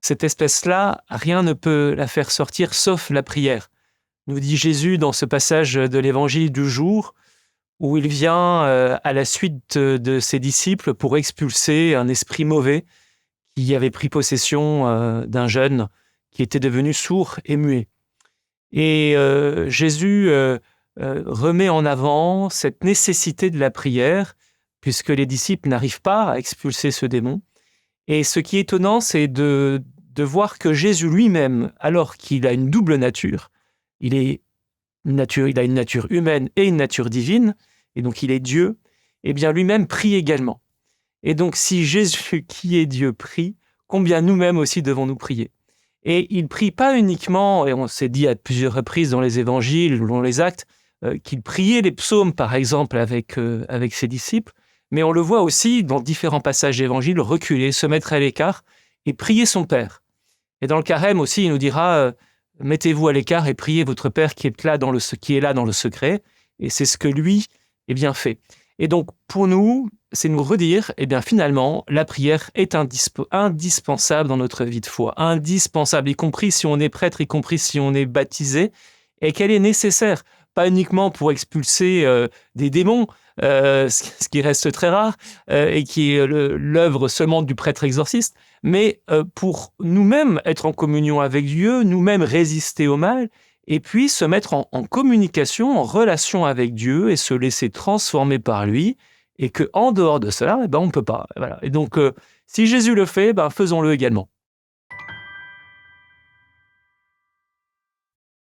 cette espèce-là, rien ne peut la faire sortir sauf la prière. Nous dit Jésus dans ce passage de l'évangile du jour, où il vient à la suite de ses disciples pour expulser un esprit mauvais qui avait pris possession d'un jeune qui était devenu sourd et muet. Et Jésus remet en avant cette nécessité de la prière, puisque les disciples n'arrivent pas à expulser ce démon. Et ce qui est étonnant, c'est de voir que Jésus lui-même, alors qu'il a une double nature, il a une nature humaine et une nature divine, et donc il est Dieu, et bien lui-même prie également. Et donc si Jésus, qui est Dieu, prie, combien nous-mêmes aussi devons-nous prier? Et il prie pas uniquement, et on s'est dit à plusieurs reprises dans les évangiles ou dans les actes, qu'il priait les psaumes, par exemple, avec ses disciples, mais on le voit aussi dans différents passages d'évangile, reculer, se mettre à l'écart et prier son Père. Et dans le carême aussi, il nous dira mettez-vous à l'écart et priez votre Père qui est là dans le secret. Et c'est ce que lui, fait. Et donc, pour nous, c'est nous redire, finalement, la prière est indispensable dans notre vie de foi. Indispensable, y compris si on est prêtre, y compris si on est baptisé, et qu'elle est nécessaire. Pas uniquement pour expulser des démons, ce qui reste très rare, et qui est l'œuvre seulement du prêtre exorciste, mais pour nous-mêmes être en communion avec Dieu, nous-mêmes résister au mal, et puis se mettre en communication, en relation avec Dieu, et se laisser transformer par lui, et qu'en dehors de cela, on ne peut pas. Voilà. Et donc, si Jésus le fait, faisons-le également.